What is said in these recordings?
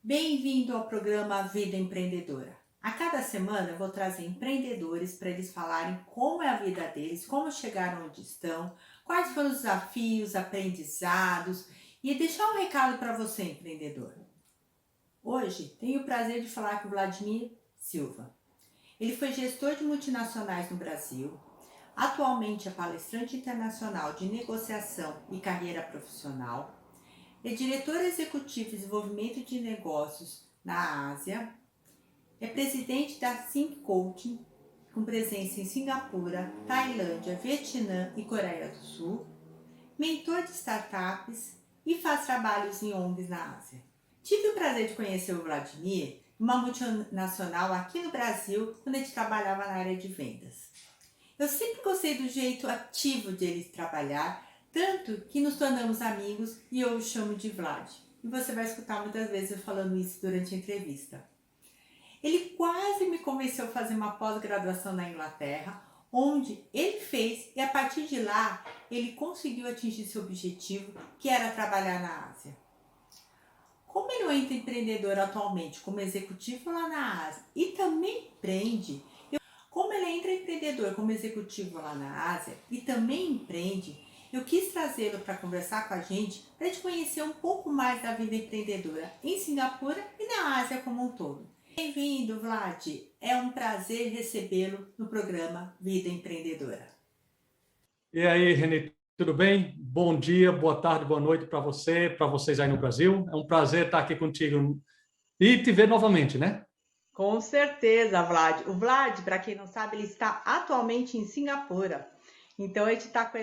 Bem-vindo ao programa Vida Empreendedora. A cada semana eu vou trazer empreendedores para eles falarem como é a vida deles, como chegaram onde estão, quais foram os desafios, aprendizados e deixar um recado para você, empreendedor. Hoje tenho o prazer de falar com o Vladimir Silva. Ele foi gestor de multinacionais no Brasil, atualmente é palestrante internacional de negociação e carreira profissional, é diretor executivo de desenvolvimento de negócios na Ásia, é presidente da Think Coaching, com presença em Singapura, Tailândia, Vietnã e Coreia do Sul, mentor de startups e faz trabalhos em ONGs na Ásia. Tive o prazer de conhecer o Vladimir, uma multinacional aqui no Brasil, quando ele trabalhava na área de vendas. Eu sempre gostei do jeito ativo de ele trabalhar, tanto que nos tornamos amigos e eu o chamo de Vlad. E você vai escutar muitas vezes eu falando isso durante a entrevista. Ele quase me convenceu a fazer uma pós-graduação na Inglaterra, onde ele fez e a partir de lá ele conseguiu atingir seu objetivo, que era trabalhar na Ásia. Como ele é um empreendedor atualmente como executivo lá na Ásia e também empreende, como ele é empreendedor como executivo lá na Ásia e também empreende, eu quis trazê-lo para conversar com a gente, para a gente conhecer um pouco mais da vida empreendedora em Singapura e na Ásia como um todo. Bem-vindo, Vlad! É um prazer recebê-lo no programa Vida Empreendedora. E aí, Renê, tudo bem? Bom dia, boa tarde, boa noite para você, para vocês aí no Brasil. É um prazer estar aqui contigo e te ver novamente, né? Com certeza, Vlad. O Vlad, para quem não sabe, ele está atualmente em Singapura. Então, a gente está com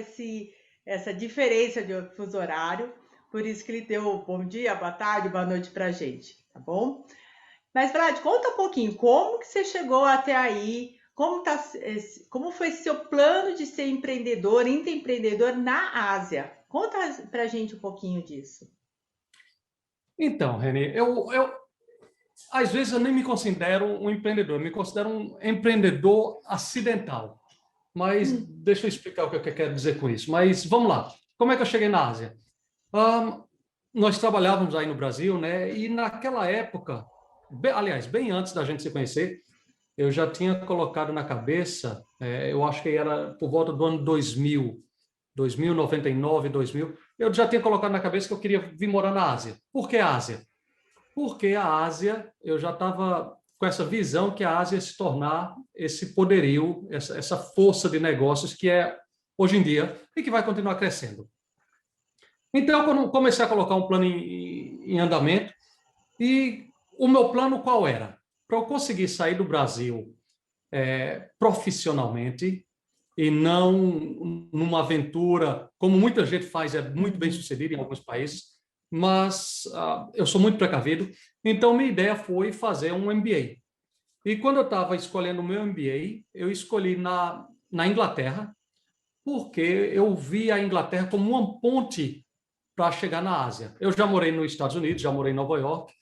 essa diferença de fuso horário, por isso que ele deu bom dia, boa tarde, boa noite para a gente, tá bom? Mas, Vlad, conta um pouquinho, como que você chegou até aí, como foi seu plano de ser empreendedor, intraempreendedor na Ásia? Conta para a gente um pouquinho disso. Então, Renê, às vezes eu nem me considero um empreendedor, eu me considero um empreendedor acidental. Mas deixa eu explicar o que eu quero dizer com isso. Mas vamos lá. Como é que eu cheguei na Ásia? Nós trabalhávamos aí no Brasil, né? E naquela época, aliás, bem antes da gente se conhecer, eu já tinha colocado na cabeça, eu acho que era por volta do ano 2000, 99, 2000, eu já tinha colocado na cabeça que eu queria vir morar na Ásia. Por que a Ásia? Porque a Ásia, eu já estava com essa visão que a Ásia ia se tornar esse poderio, essa força de negócios que é hoje em dia e que vai continuar crescendo. Então, quando comecei a colocar um plano em andamento, e o meu plano qual era? Para eu conseguir sair do Brasil profissionalmente e não numa aventura, como muita gente faz, é muito bem sucedido em alguns países, mas eu sou muito precavido, então minha ideia foi fazer um MBA. E quando eu estava escolhendo o meu MBA, eu escolhi na Inglaterra, porque eu vi a Inglaterra como uma ponte para chegar na Ásia. Eu já morei nos Estados Unidos, já morei em Nova York,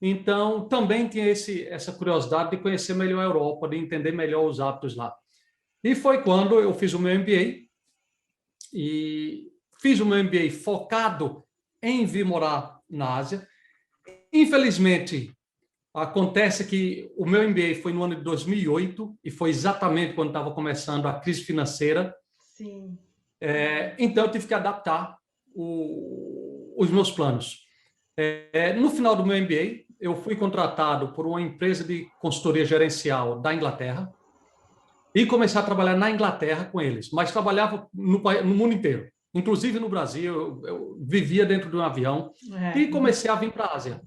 então também tinha essa curiosidade de conhecer melhor a Europa, de entender melhor os hábitos lá. E foi quando eu fiz o meu MBA, e fiz o meu MBA focado em vir morar na Ásia. Infelizmente, acontece que o meu MBA foi no ano de 2008 e foi exatamente quando estava começando a crise financeira. Sim. Então, eu tive que adaptar os meus planos. No final do meu MBA, eu fui contratado por uma empresa de consultoria gerencial da Inglaterra e comecei a trabalhar na Inglaterra com eles, mas trabalhava no mundo inteiro. Inclusive no Brasil, eu vivia dentro de um avião e comecei a vir para a Ásia.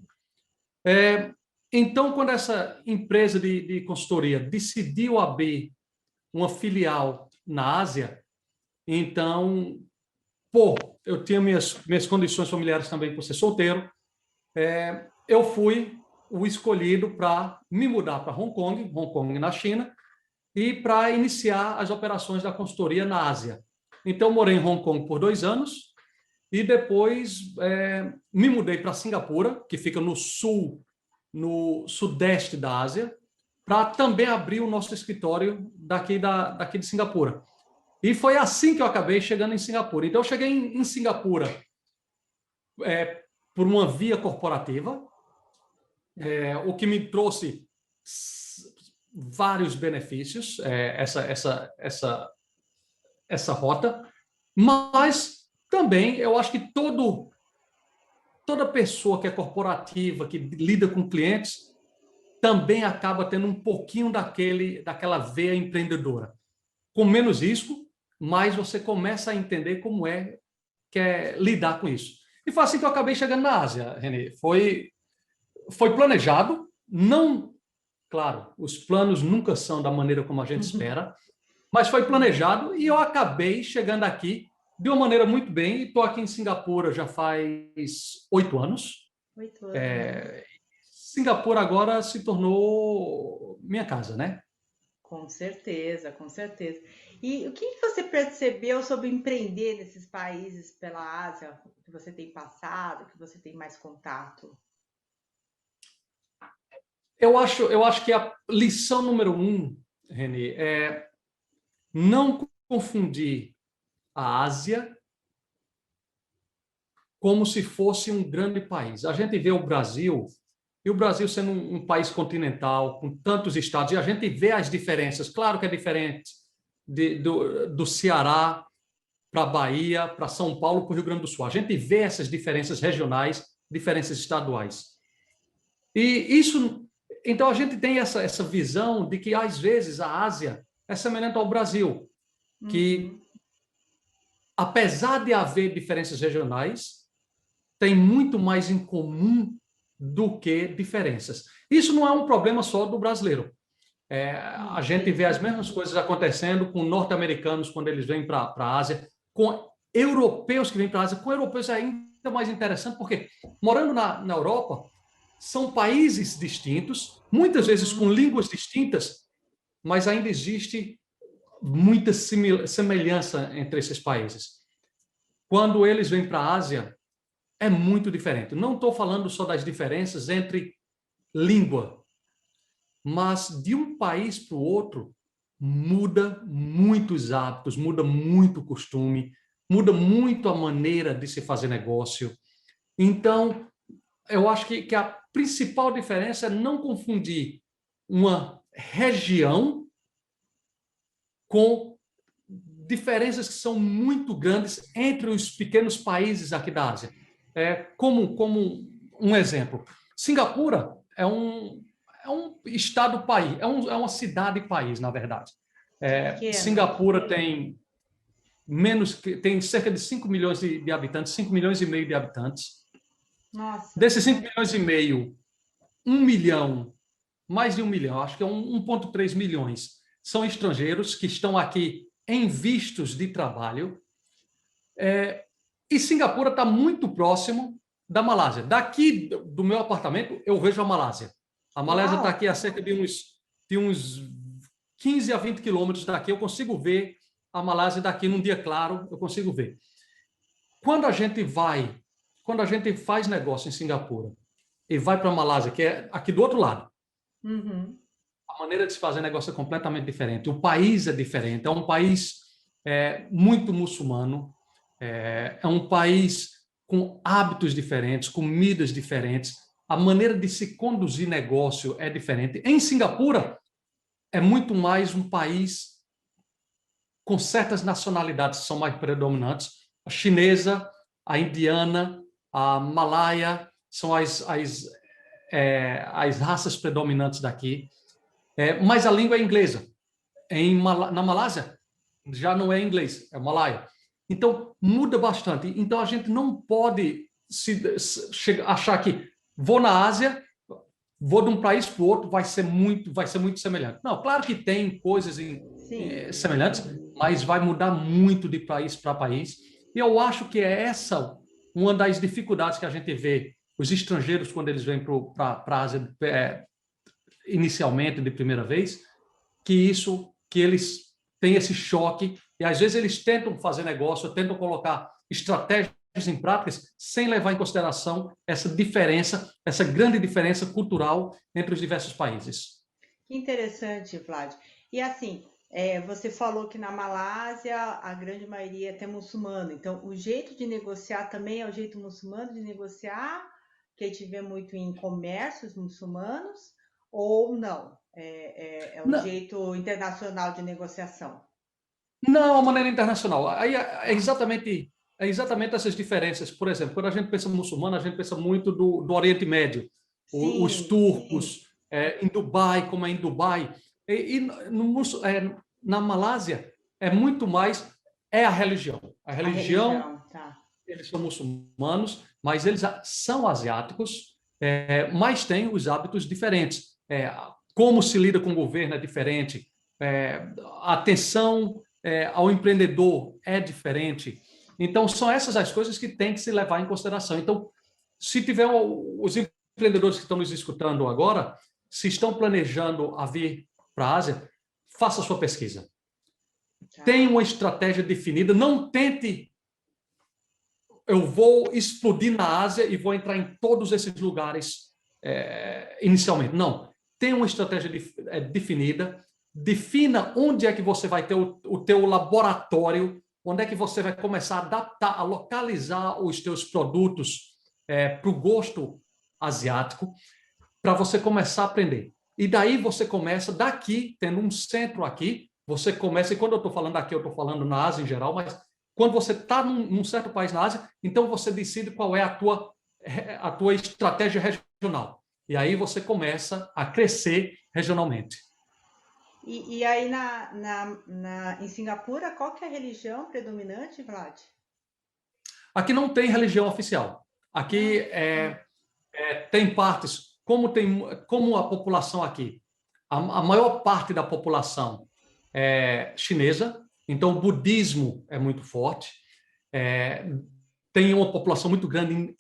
Então, quando essa empresa de consultoria decidiu abrir uma filial na Ásia, então, eu tinha minhas condições familiares também por ser solteiro, eu fui o escolhido para me mudar para Hong Kong na China, e para iniciar as operações da consultoria na Ásia. Então, morei em Hong Kong por 2 anos e depois me mudei para Singapura, que fica no sudeste da Ásia, para também abrir o nosso escritório daqui de Singapura. E foi assim que eu acabei chegando em Singapura. Então, eu cheguei em Singapura por uma via corporativa, o que me trouxe vários benefícios, essa rota, mas também eu acho que toda pessoa que é corporativa, que lida com clientes, também acaba tendo um pouquinho daquela veia empreendedora. Com menos risco, mas você começa a entender como que é lidar com isso. E foi assim que eu acabei chegando na Ásia, Renê. Foi planejado, não, claro, os planos nunca são da maneira como a gente espera, mas foi planejado e eu acabei chegando aqui de uma maneira muito bem. Estou aqui em Singapura já faz 8 anos. 8 anos. Singapura agora se tornou minha casa, né? Com certeza, com certeza. E o que você percebeu sobre empreender nesses países pela Ásia, que você tem passado, que você tem mais contato? Eu acho que a lição número um, Renê, é não confundir a Ásia como se fosse um grande país. A gente vê o Brasil, e o Brasil sendo um país continental, com tantos estados, e a gente vê as diferenças. Claro que é diferente do Ceará para a Bahia, para São Paulo, para o Rio Grande do Sul. A gente vê essas diferenças regionais, diferenças estaduais. E isso, então a gente tem essa visão de que às vezes a Ásia é semelhante ao Brasil, que Uhum. apesar de haver diferenças regionais, tem muito mais em comum do que diferenças. Isso não é um problema só do brasileiro. A gente vê Sim. as mesmas coisas acontecendo com norte-americanos quando eles vêm para a Ásia, com europeus que vêm para a Ásia. Com europeus é ainda mais interessante, porque morando na Europa, são países distintos, muitas vezes com Uhum. línguas distintas, mas ainda existe muita semelhança entre esses países. Quando eles vêm para a Ásia, é muito diferente. Não estou falando só das diferenças entre língua, mas de um país para o outro muda muitos hábitos, muda muito o costume, muda muito a maneira de se fazer negócio. Então, eu acho que a principal diferença é não confundir uma região com diferenças que são muito grandes entre os pequenos países aqui da Ásia. Como um exemplo, Singapura é um estado-país, é uma cidade-país, na verdade. Pequena. Singapura tem cerca de 5 milhões de habitantes, 5 milhões e meio de habitantes. Nossa. Desses 5 milhões e meio, 1 milhão, mais de 1 milhão, acho que é 1,3 milhões, são estrangeiros que estão aqui em vistos de trabalho. E Singapura está muito próximo da Malásia. Daqui do meu apartamento, eu vejo a Malásia. A Malásia está Uau! aqui a cerca de uns 15 a 20 quilômetros daqui. Eu consigo ver a Malásia daqui num dia claro, eu consigo ver. Quando a gente faz negócio em Singapura e vai para a Malásia, que é aqui do outro lado, Uhum. a maneira de se fazer negócio é completamente diferente. O país é diferente. É um país muito muçulmano. É um país com hábitos diferentes, comidas diferentes. A maneira de se conduzir negócio é diferente. Em Singapura, é muito mais um país com certas nacionalidades que são mais predominantes. A chinesa, a indiana, a malaia são as raças predominantes daqui. Mas a língua é inglesa. Na Malásia, já não é inglês, é malaia. Então, muda bastante. Então, a gente não pode achar que vou na Ásia, vou de um país para o outro, vai ser muito semelhante. Não, claro que tem coisas Sim. semelhantes, mas vai mudar muito de país para país. E eu acho que é essa uma das dificuldades que a gente vê os estrangeiros quando eles vêm para a Ásia inicialmente, de primeira vez, que eles têm esse choque e às vezes eles tentam fazer negócio, tentam colocar estratégias em práticas sem levar em consideração essa diferença, essa grande diferença cultural entre os diversos países. Que interessante, Vlad. E assim, você falou que na Malásia a grande maioria é até muçulmano. Então, o jeito de negociar também é o jeito muçulmano de negociar? que a gente vê muito em comércios muçulmanos, ou não? É um Não, jeito internacional de negociação? não, a maneira internacional. Aí é exatamente essas diferenças. Por exemplo, quando a gente pensa muçulmano, a gente pensa muito do Oriente Médio, os Sim, sim. turcos, em Dubai, como é em Dubai. E na Malásia, é muito mais a religião. A A religião, religião, tá. eles são muçulmanos, mas eles são asiáticos, mas têm os hábitos diferentes. Como se lida com o governo é diferente, a atenção ao empreendedor é diferente. Então, são essas as coisas que tem que se levar em consideração. Então, se tiver os empreendedores que estão nos escutando agora, se estão planejando a vir para a Ásia, faça a sua pesquisa. Tenha Tá. uma estratégia definida, não tente eu vou explodir na Ásia e vou entrar em todos esses lugares inicialmente. Não. Tenha uma estratégia definida, defina onde é que você vai ter o teu laboratório, onde é que você vai começar a adaptar, a localizar os teus produtos para o gosto asiático, para você começar a aprender. E daí você começa, daqui, tendo um centro aqui, você começa, e quando eu estou falando aqui, eu estou falando na Ásia em geral, mas quando você está num certo país na Ásia, então você decide qual é a tua estratégia regional. E aí você começa a crescer regionalmente. E aí em Singapura, qual que é a religião predominante, Vlad? Aqui não tem religião oficial. Aqui Não. tem partes, como a população aqui, a maior parte da população é chinesa, então o budismo é muito forte. É, tem uma população muito grande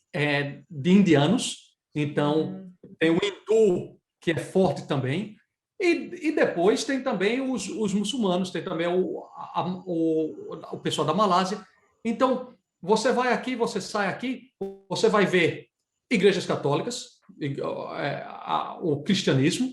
de indianos, então Uhum. tem o hindu, que é forte também, e depois tem também os muçulmanos, tem também o pessoal da Malásia. Então, você vai aqui, você sai aqui, você vai ver igrejas católicas, o cristianismo.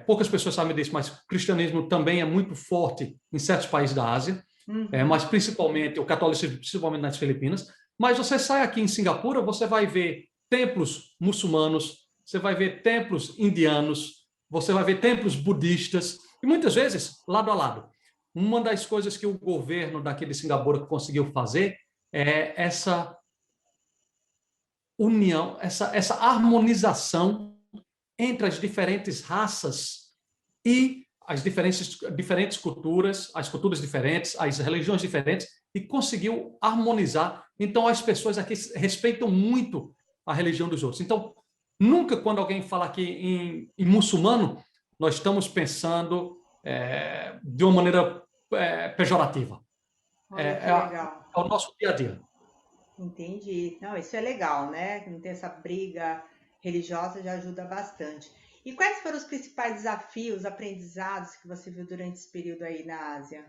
Poucas pessoas sabem disso, mas o cristianismo também é muito forte em certos países da Ásia, Uhum. mas principalmente o catolicismo, principalmente nas Filipinas. Mas você sai aqui em Singapura, você vai ver templos muçulmanos, você vai ver templos indianos, você vai ver templos budistas, e muitas vezes lado a lado. Uma das coisas que o governo daqui de Singapura conseguiu fazer é essa união, essa harmonização entre as diferentes raças e as diferentes culturas, as culturas diferentes, as religiões diferentes, e conseguiu harmonizar. Então, as pessoas aqui respeitam muito a religião dos outros. Então, nunca quando alguém fala aqui em muçulmano, nós estamos pensando de uma maneira pejorativa. Olha que É legal. o nosso dia a dia. Entendi. Não, isso é legal, né? Não ter essa briga religiosa já ajuda bastante. E quais foram os principais desafios, aprendizados que você viu durante esse período aí na Ásia?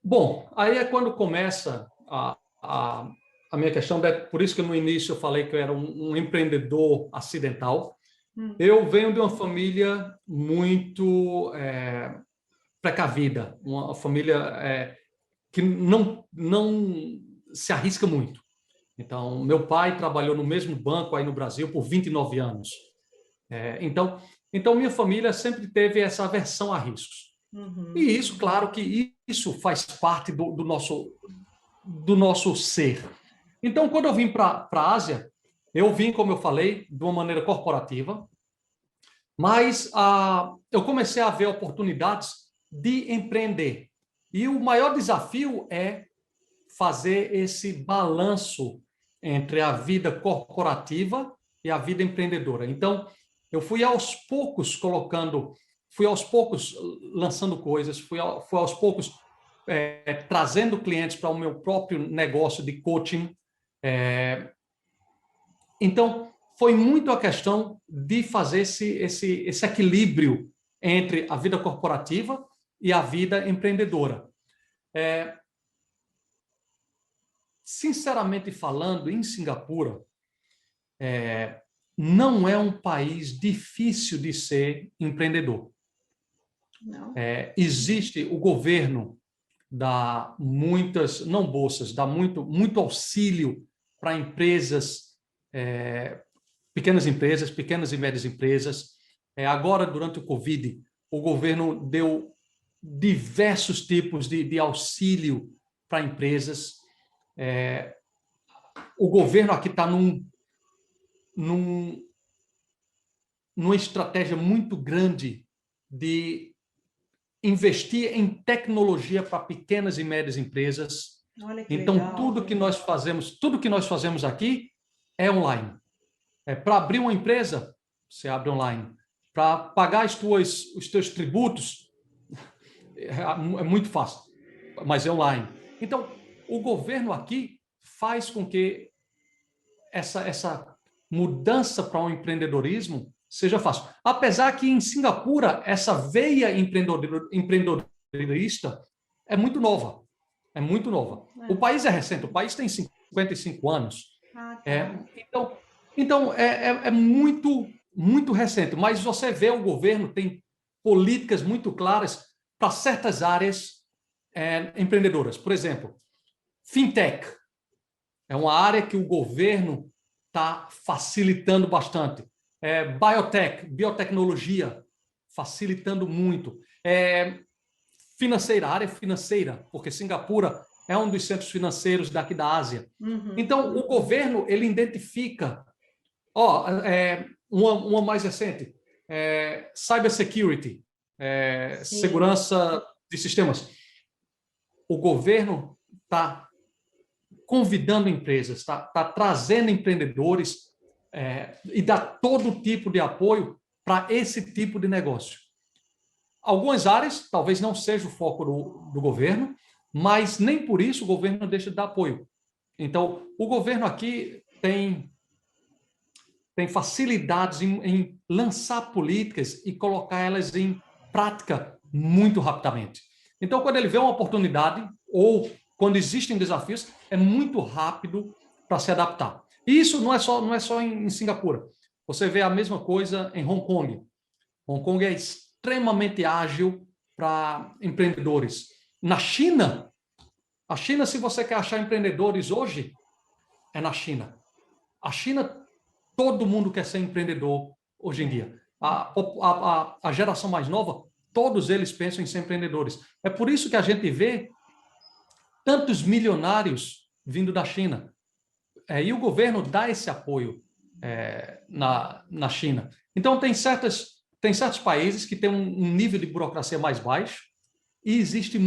Bom, aí é quando começa a minha questão, por isso que no início eu falei que eu era um empreendedor acidental. Hum. Eu venho de uma família muito precavida, uma família que não se arrisca muito. Então, meu pai trabalhou no mesmo banco aí no Brasil por 29 anos. Então, minha família sempre teve essa aversão a riscos. E Uhum. isso, claro que isso faz parte do nosso ser. Então, quando eu vim para a Ásia, eu vim, como eu falei, de uma maneira corporativa, mas eu comecei a ver oportunidades de empreender. E o maior desafio é fazer esse balanço entre a vida corporativa e a vida empreendedora. Então, eu fui aos poucos lançando coisas, fui aos poucos trazendo clientes para o meu próprio negócio de coaching. Então, foi muito a questão de fazer esse equilíbrio entre a vida corporativa e a vida empreendedora. Sinceramente falando, em Singapura, não é um país difícil de ser empreendedor. Não? Existe o governo dá muitas, não bolsas, dá muito auxílio para empresas, pequenas e médias empresas. Agora, durante o Covid, o governo deu diversos tipos de auxílio para empresas. O governo aqui está numa estratégia muito grande de investir em tecnologia para pequenas e médias empresas. Olha que Então, legal. tudo que nós fazemos aqui é online. Para abrir uma empresa, você abre online. Para pagar os teus tributos, é muito fácil, mas é online. Então, o governo aqui faz com que essa mudança para um empreendedorismo seja fácil. Apesar que em Singapura, essa veia empreendedorista é muito nova. É muito nova. O país é recente, o país tem 55 anos. Tá. Então é muito, muito recente. Mas você vê o governo tem políticas muito claras para certas áreas empreendedoras. Por exemplo, fintech é uma área que o governo está facilitando bastante. Biotecnologia, facilitando muito. A área financeira, porque Singapura é um dos centros financeiros daqui da Ásia. Então, o governo ele identifica, uma mais recente, cybersecurity, segurança de sistemas. O governo está convidando empresas, está trazendo empreendedores e dá todo tipo de apoio para esse tipo de negócio. Algumas áreas talvez não seja o foco do governo, mas nem por isso o governo deixa de dar apoio. Então, o governo aqui tem facilidades em lançar políticas e colocar elas em prática muito rapidamente. Então, quando ele vê uma oportunidade ou quando existem desafios, é muito rápido para se adaptar. E isso não é só em Singapura. Você vê a mesma coisa em Hong Kong. Hong Kong é extremamente ágil para empreendedores. Na China, se você quer achar empreendedores hoje, é na China. A China, todo mundo quer ser empreendedor hoje em dia. A geração mais nova, todos eles pensam em ser empreendedores. É por isso que a gente vê tantos milionários vindo da China. E o governo dá esse apoio na China. Então, tem certos países que têm um nível de burocracia mais baixo e existe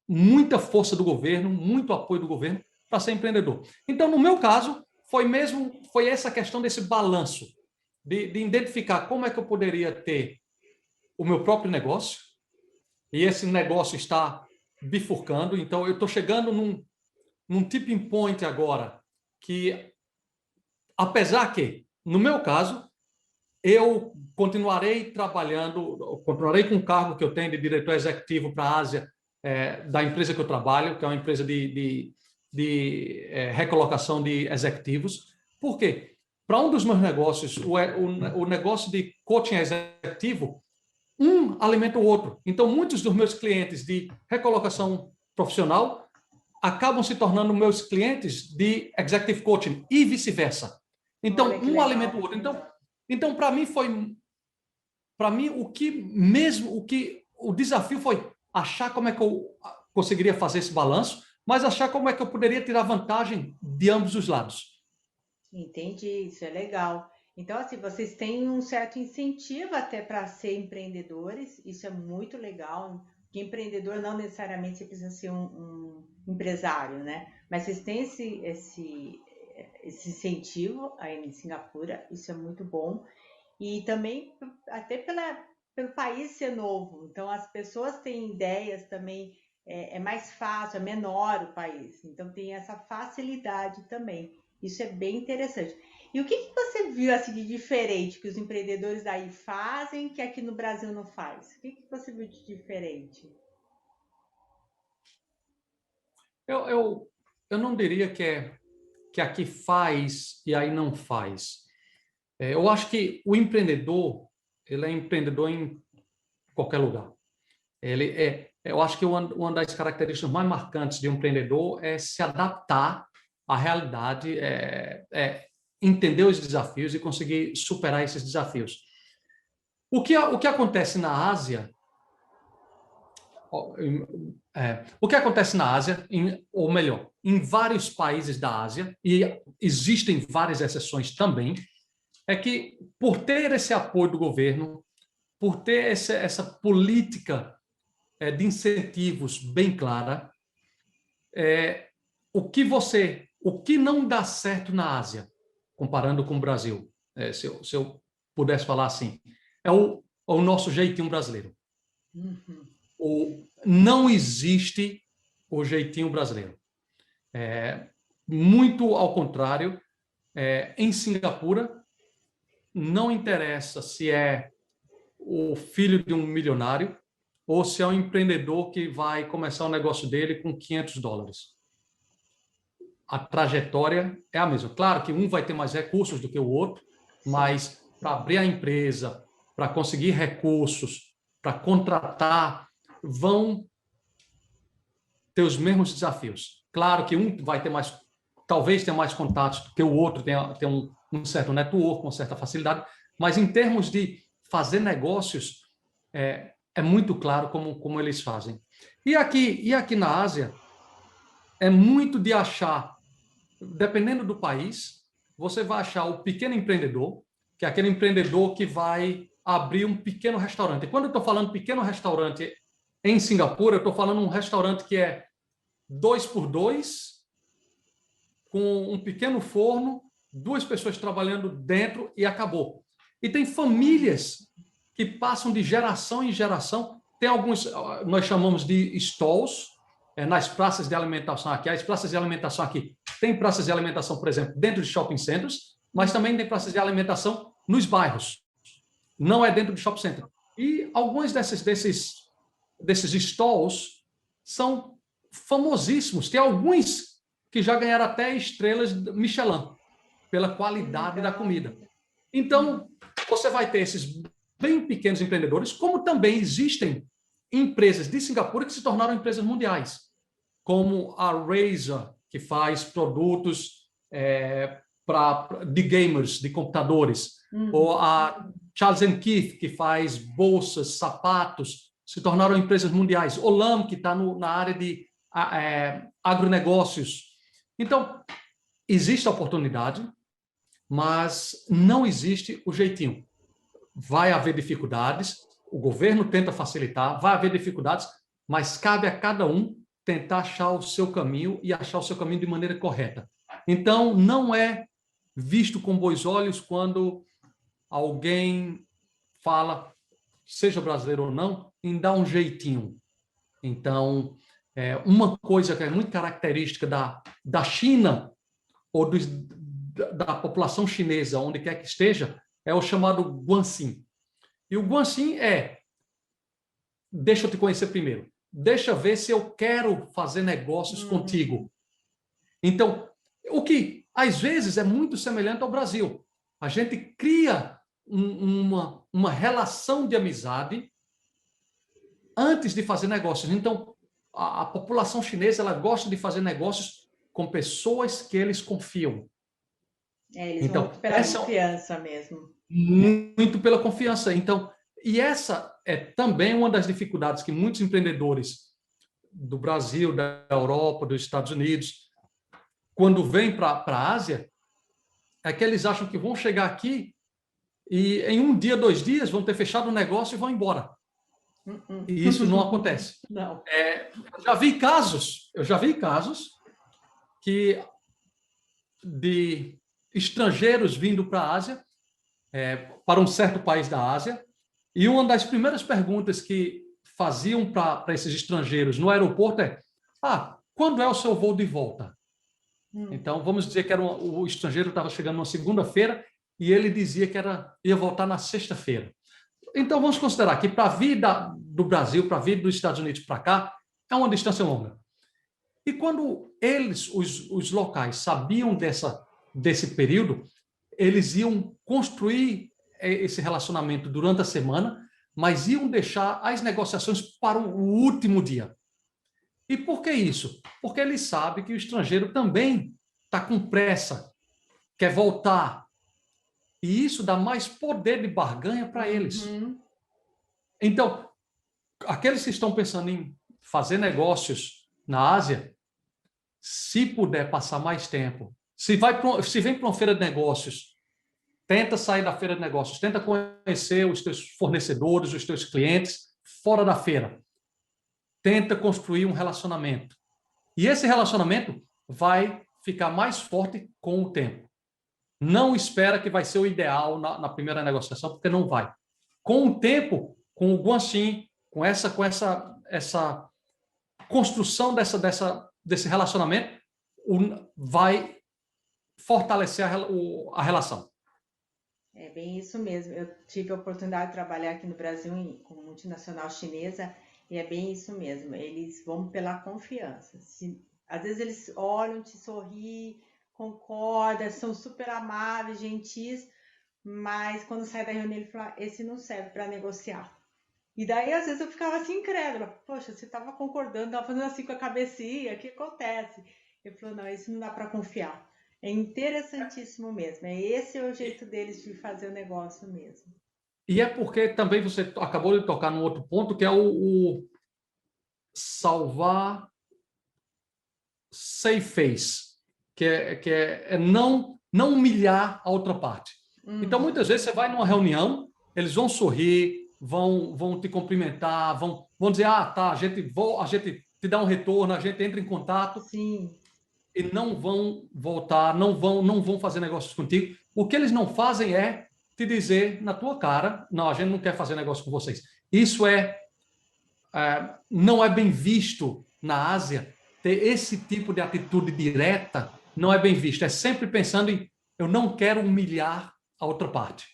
muita força do governo, muito apoio do governo para ser empreendedor. Então, no meu caso, foi essa questão desse balanço, de identificar como é que eu poderia ter o meu próprio negócio, e esse negócio está bifurcando. Então, eu estou chegando num tipping point agora, que, apesar que, no meu caso, eu continuarei com o cargo que eu tenho de diretor executivo para a Ásia, da empresa que eu trabalho, que é uma empresa de recolocação de executivos. Por quê? Para um dos meus negócios, o negócio de coaching executivo, alimenta o outro. Então, muitos dos meus clientes de recolocação profissional acabam se tornando meus clientes de executive coaching e vice-versa. Então, alimenta o outro. Então para mim o desafio foi achar como é que eu conseguiria fazer esse balanço, mas achar como é que eu poderia tirar vantagem de ambos os lados. Entendi, isso é legal. Então, assim, vocês têm um certo incentivo até para ser empreendedores, isso é muito legal, porque empreendedor não necessariamente você precisa ser um empresário, né? Mas vocês têm esse incentivo aí em Singapura, isso é muito bom. E também até pelo país ser novo, então as pessoas têm ideias também, é mais fácil, é menor o país, então tem essa facilidade também. Isso é bem interessante. E o que você viu assim de diferente que os empreendedores daí fazem que aqui no Brasil não faz? O que você viu de diferente? Eu não diria que aqui faz e aí não faz. Eu acho que o empreendedor, ele é empreendedor em qualquer lugar. Eu acho que uma das características mais marcantes de um empreendedor é se adaptar à realidade, entender os desafios e conseguir superar esses desafios. O que acontece na Ásia, o que acontece na Ásia, ou melhor, em vários países da Ásia, e existem várias exceções também, é que por ter esse apoio do governo, por ter essa política de incentivos bem clara, o que não dá certo na Ásia, comparando com o Brasil, se eu pudesse falar assim, é o nosso jeitinho brasileiro. Não existe o jeitinho brasileiro. Muito ao contrário, em Singapura, não interessa se é o filho de um milionário ou se é um empreendedor que vai começar o negócio dele com $500. A trajetória é a mesma. Claro que um vai ter mais recursos do que o outro, mas para abrir a empresa, para conseguir recursos, para contratar, vão ter os mesmos desafios. Claro que um vai ter mais, talvez tenha mais contatos do que o outro, tenha um certo network, uma certa facilidade, mas em termos de fazer negócios, é muito claro como eles fazem. E aqui na Ásia, é muito de achar, dependendo do país, você vai achar o pequeno empreendedor, que é aquele empreendedor que vai abrir um pequeno restaurante. E quando eu estou falando pequeno restaurante em Singapura, eu estou falando um restaurante que é 2x2, com um pequeno forno, 2 pessoas trabalhando dentro e acabou. E tem famílias que passam de geração em geração. Tem alguns, nós chamamos de stalls, nas praças de alimentação aqui. As praças de alimentação aqui, tem praças de alimentação, por exemplo, dentro de shopping centers, mas também tem praças de alimentação nos bairros. Não é dentro de shopping center. E alguns desses stalls são famosíssimos. Tem alguns que já ganharam até estrelas Michelin pela qualidade da comida. Então, você vai ter esses bem pequenos empreendedores, como também existem empresas de Singapura que se tornaram empresas mundiais, como a Razer, que faz produtos de gamers, de computadores, ou a Charles Keith, que faz bolsas, sapatos, se tornaram empresas mundiais. Olam, que está na área de agronegócios. Então, existe a oportunidade, mas não existe o jeitinho. Vai haver dificuldades, o governo tenta facilitar, vai haver dificuldades, mas cabe a cada um tentar achar o seu caminho e achar o seu caminho de maneira correta. Então, não é visto com bons olhos quando alguém fala, seja brasileiro ou não, em dar um jeitinho. Então, uma coisa que é muito característica da China ou da população chinesa, onde quer que esteja, é o chamado guanxin. E o guanxin deixa eu te conhecer primeiro, deixa eu ver se eu quero fazer negócios contigo. Então, o que às vezes é muito semelhante ao Brasil. A gente cria uma relação de amizade antes de fazer negócios. Então, a população chinesa ela gosta de fazer negócios com pessoas que eles confiam. Eles vão pela confiança mesmo. Muito pela confiança. Então, e essa é também uma das dificuldades que muitos empreendedores do Brasil, da Europa, dos Estados Unidos, quando vêm para a Ásia, é que eles acham que vão chegar aqui e em 1 dia, 2 dias, vão ter fechado o negócio e vão embora. E isso não acontece. Não. Eu já vi casos de estrangeiros vindo para a Ásia, para um certo país da Ásia, e uma das primeiras perguntas que faziam para esses estrangeiros no aeroporto quando é o seu voo de volta? Então, vamos dizer que o estrangeiro estava chegando na segunda-feira e ele dizia que ia voltar na sexta-feira. Então, vamos considerar que para vir do Brasil, para vir dos Estados Unidos para cá, é uma distância longa. E quando os locais, sabiam desse período, eles iam construir esse relacionamento durante a semana mas iam deixar as negociações para o último dia. E por que isso? Porque ele sabe que o estrangeiro também está com pressa, quer voltar. E isso dá mais poder de barganha para eles. Uhum. Então, aqueles que estão pensando em fazer negócios na Ásia, se puder passar mais tempo, se vem para uma feira de negócios, tenta sair da feira de negócios, tenta conhecer os teus fornecedores, os teus clientes fora da feira. Tenta construir um relacionamento. E esse relacionamento vai ficar mais forte com o tempo. Não espera que vai ser o ideal na primeira negociação, porque não vai. Com o tempo, com o Guanxin, com essa construção desse relacionamento, vai fortalecer a relação. É bem isso mesmo. Eu tive a oportunidade de trabalhar aqui no Brasil com multinacional chinesa e é bem isso mesmo. Eles vão pela confiança. Às vezes eles olham, te sorriem, concordam, são super amáveis, gentis, mas quando sai da reunião ele fala, esse não serve para negociar. E daí às vezes eu ficava assim incrédula. Poxa, você estava concordando, estava fazendo assim com a cabecinha, o que acontece? Ele falou, não, esse não dá para confiar. É interessantíssimo mesmo. Esse é o jeito deles de fazer o negócio mesmo. E é porque também você acabou de tocar num outro ponto, que é o salvar safe face, que é não humilhar a outra parte. Então, muitas vezes você vai numa reunião, eles vão sorrir, vão te cumprimentar, vão dizer, tá, a gente te dá um retorno, a gente entra em contato. Sim. E não vão voltar, não vão fazer negócios contigo. O que eles não fazem é te dizer na tua cara, não, a gente não quer fazer negócio com vocês. Isso não é bem visto na Ásia. Ter esse tipo de atitude direta não é bem visto. É sempre pensando em eu não quero humilhar a outra parte.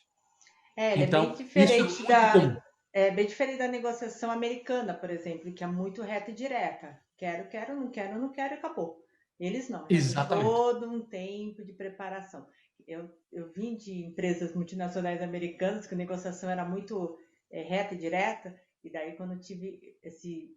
Ele é bem Então, isso é diferente muito comum. é bem diferente da negociação americana, por exemplo, que é muito reta e direta. Quero, quero, não quero, não quero e acabou. Eles não, já tem Exatamente. todo um tempo de preparação. Eu vim de empresas multinacionais americanas que a negociação era muito reta e direta, e daí quando eu tive esse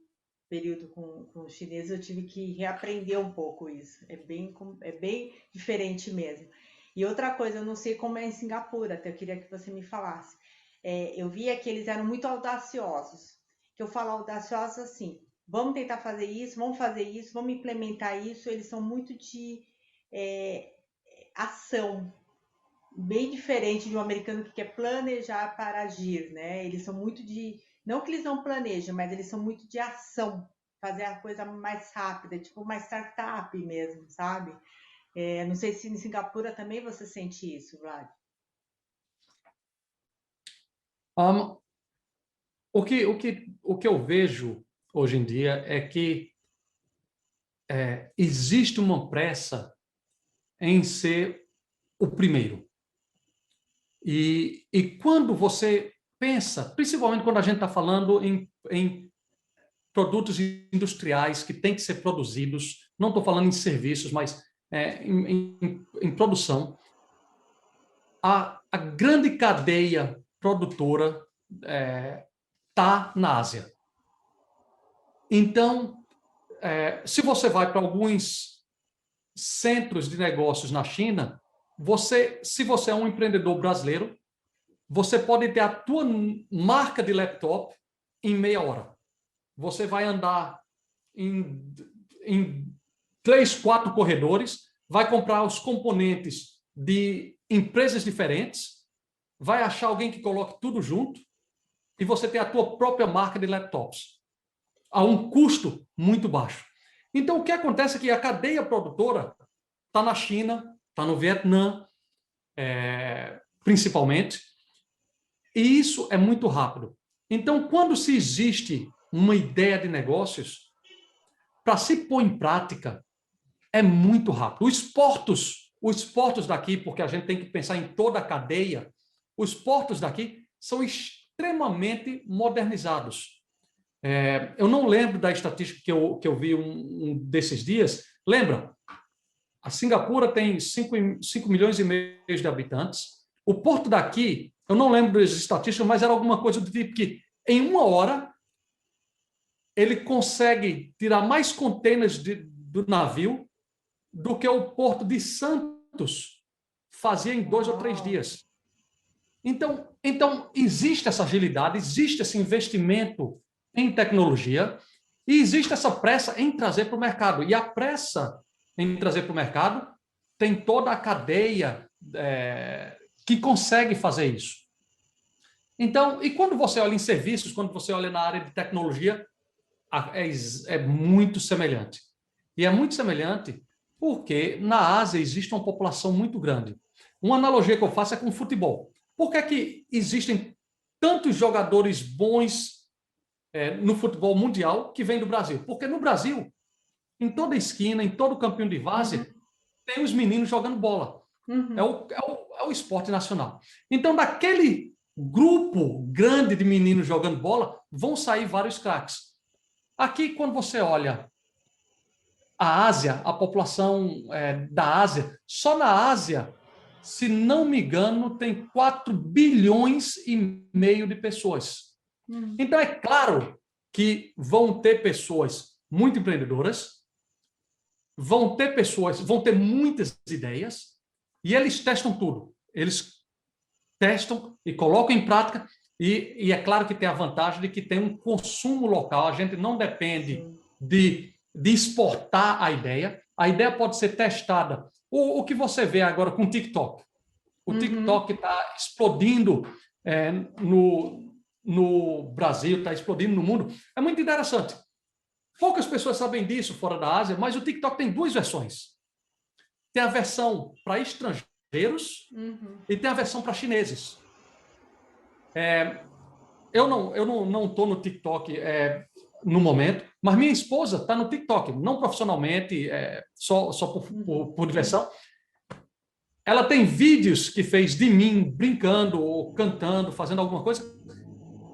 período com os chineses, eu tive que reaprender um pouco isso. É bem diferente mesmo. E outra coisa, eu não sei como é em Singapura, até eu queria que você me falasse. Eu via que eles eram muito audaciosos. Que eu falo audaciosos assim, vamos tentar fazer isso, vamos implementar isso. Eles são muito de ação, bem diferente de um americano que quer planejar para agir, né? Eles são muito de, não que eles não planejam, mas eles são muito de ação, fazer a coisa mais rápida, tipo uma startup mesmo, sabe? Não sei se em Singapura também você sente isso, Vlad. Um, o que eu vejo hoje em dia é que existe uma pressa em ser o primeiro. E quando você pensa, principalmente quando a gente está falando em produtos industriais que têm que ser produzidos, não estou falando em serviços, mas em produção, a grande cadeia produtora está na Ásia. Então, se você vai para alguns centros de negócios na China, se você é um empreendedor brasileiro, você pode ter a tua marca de laptop em meia hora. Você vai andar em 3, 4 corredores, vai comprar os componentes de empresas diferentes, vai achar alguém que coloque tudo junto e você tem a tua própria marca de laptops a um custo muito baixo. Então, o que acontece é que a cadeia produtora está na China, está no Vietnã, principalmente, e isso é muito rápido. Então, quando se existe uma ideia de negócios, para se pôr em prática, é muito rápido. Os portos daqui, porque a gente tem que pensar em toda a cadeia, os portos daqui são extremamente modernizados. Eu não lembro da estatística que eu vi um desses dias. Lembra? A Singapura tem 5 milhões e meio de habitantes. O porto daqui, eu não lembro das estatísticas, mas era alguma coisa do tipo que em 1 hora, ele consegue tirar mais contêineres do navio do que o Porto de Santos fazia em 2 ou 3 dias. Então, existe essa agilidade, existe esse investimento em tecnologia e existe essa pressa em trazer para o mercado. E a pressa em trazer para o mercado tem toda a cadeia que consegue fazer isso. Então, e quando você olha em serviços, quando você olha na área de tecnologia, é muito semelhante. E é muito semelhante porque na Ásia existe uma população muito grande. Uma analogia que eu faço é com o futebol. Por que é que existem tantos jogadores bons no futebol mundial que vêm do Brasil? Porque no Brasil, em toda esquina, em todo campinho de várzea, tem os meninos jogando bola. É o esporte nacional. Então, daquele grupo grande de meninos jogando bola, vão sair vários craques. Aqui, quando você olha a Ásia, a população da Ásia, só na Ásia, se não me engano, tem 4,5 bilhões de pessoas. Então, é claro que vão ter pessoas muito empreendedoras, vão ter muitas ideias, e eles testam tudo. Eles testam e colocam em prática, e é claro que tem a vantagem de que tem um consumo local, a gente não depende de exportar a ideia pode ser testada. O que você vê agora com o TikTok? O TikTok está explodindo no Brasil, está explodindo no mundo. É muito interessante. Poucas pessoas sabem disso fora da Ásia, mas o TikTok tem 2 versões. Tem a versão para estrangeiros e tem a versão para chineses. Eu não estou no TikTok no momento, mas minha esposa está no TikTok, não profissionalmente, só por diversão. Ela tem vídeos que fez de mim brincando ou cantando, fazendo alguma coisa,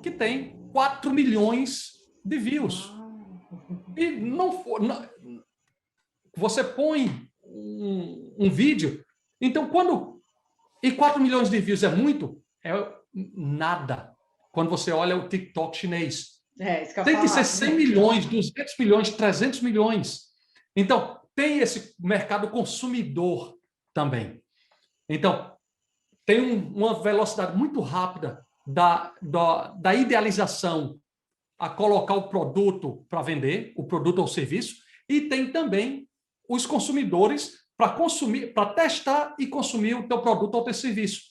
que tem 4 milhões de views. E você põe um vídeo, então e 4 milhões de views é muito? É nada. Quando você olha o TikTok chinês. Tem que ser 100 milhões, 200 milhões, 300 milhões. Então, tem esse mercado consumidor também. Então, tem uma velocidade muito rápida da idealização a colocar o produto para vender, o produto ou serviço, e tem também os consumidores para consumir, para testar e consumir o teu produto ou teu serviço.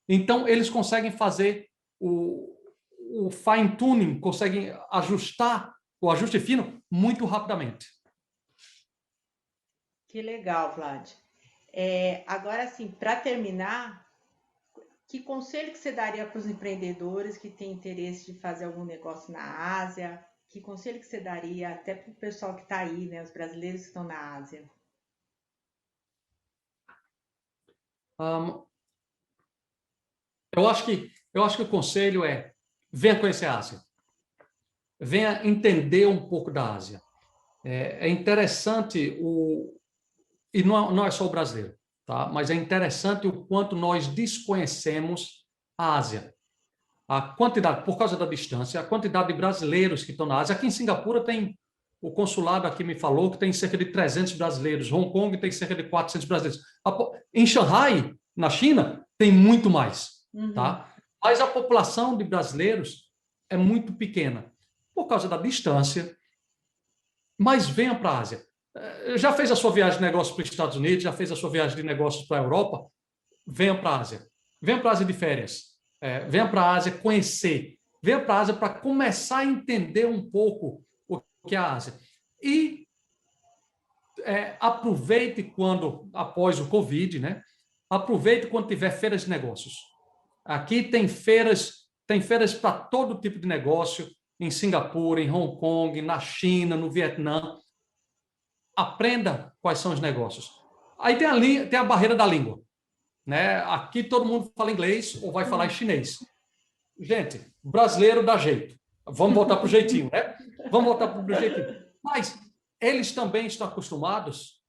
Então, eles conseguem fazer o fine tuning, conseguem ajustar o ajuste fino muito rapidamente. Que legal, Vlad. Agora, assim, para terminar, que conselho que você daria para os empreendedores que têm interesse de fazer algum negócio na Ásia? Que conselho que você daria até para o pessoal que está aí, né, os brasileiros que estão na Ásia? Eu acho que o conselho é: venha conhecer a Ásia. Venha entender um pouco da Ásia. É interessante e não é só o brasileiro, tá? Mas é interessante o quanto nós desconhecemos a Ásia. A quantidade, por causa da distância, a quantidade de brasileiros que estão na Ásia. Aqui em Singapura tem, o consulado aqui me falou que tem cerca de 300 brasileiros. Hong Kong tem cerca de 400 brasileiros. Em Xangai, na China, tem muito mais, tá? Mas a população de brasileiros é muito pequena, por causa da distância. Mas venha para a Ásia. Já fez a sua viagem de negócio para os Estados Unidos, já fez a sua viagem de negócios para a Europa? Venha para a Ásia. Venha para a Ásia de férias. Venha para a Ásia conhecer. Venha para a Ásia para começar a entender um pouco o que é a Ásia. E aproveite após o Covid, né? Aproveite quando tiver feiras de negócios. Aqui tem feiras para todo tipo de negócio, em Singapura, em Hong Kong, na China, no Vietnã. Aprenda quais são os negócios. Aí tem a barreira da língua, né? Aqui todo mundo fala inglês ou vai falar chinês. Gente, brasileiro dá jeito. Vamos voltar para o jeitinho, né? Vamos voltar para o jeitinho. Mas eles também estão acostumados,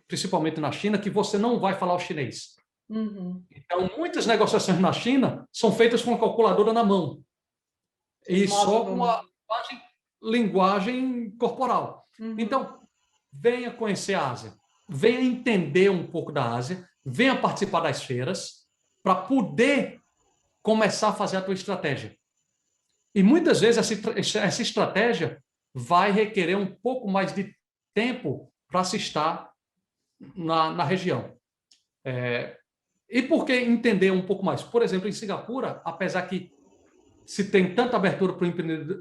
principalmente na China, que você não vai falar o chinês. Uhum. Então, muitas negociações na China são feitas com a calculadora na mão e só com a linguagem corporal. Uhum. Então, venha conhecer a Ásia, venha entender um pouco da Ásia, venha participar das feiras para poder começar a fazer a tua estratégia. E muitas vezes essa estratégia vai requerer um pouco mais de tempo para se estar na região. E por que entender um pouco mais? Por exemplo, em Singapura, apesar que se tem tanta abertura para o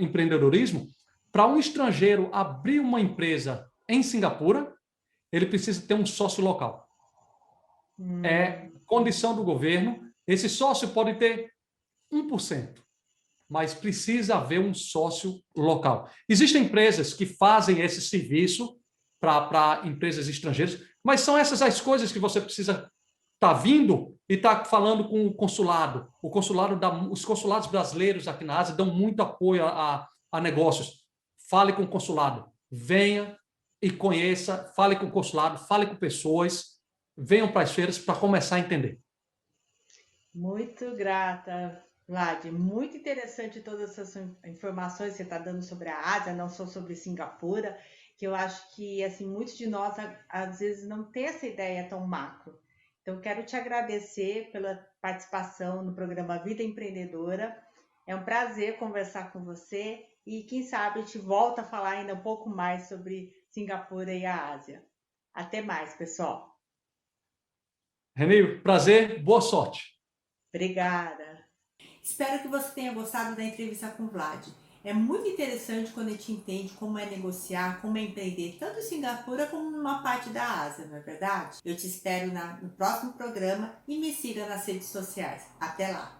empreendedorismo, para um estrangeiro abrir uma empresa em Singapura, ele precisa ter um sócio local. É condição do governo. Esse sócio pode ter 1%, mas precisa haver um sócio local. Existem empresas que fazem esse serviço para empresas estrangeiras, mas são essas as coisas que você precisa estar vindo e estar falando com o consulado. Os consulados brasileiros aqui na Ásia dão muito apoio a negócios. Fale com o consulado, venha e conheça, fale com o consulado, fale com pessoas, venham para as feiras para começar a entender. Muito grata, Vlad. Muito interessante todas essas informações que você está dando sobre a Ásia, não só sobre Singapura, que eu acho que assim muitos de nós às vezes não tem essa ideia tão macro. Então, quero te agradecer pela participação no programa Vida Empreendedora. É um prazer conversar com você e, quem sabe, a gente volta a falar ainda um pouco mais sobre Singapura e a Ásia. Até mais, pessoal. Reni, prazer, boa sorte. Obrigada. Espero que você tenha gostado da entrevista com o Vlad. É muito interessante quando a gente entende como é negociar, como é empreender, tanto em Singapura como numa parte da Ásia, não é verdade? Eu te espero no próximo programa e me siga nas redes sociais. Até lá!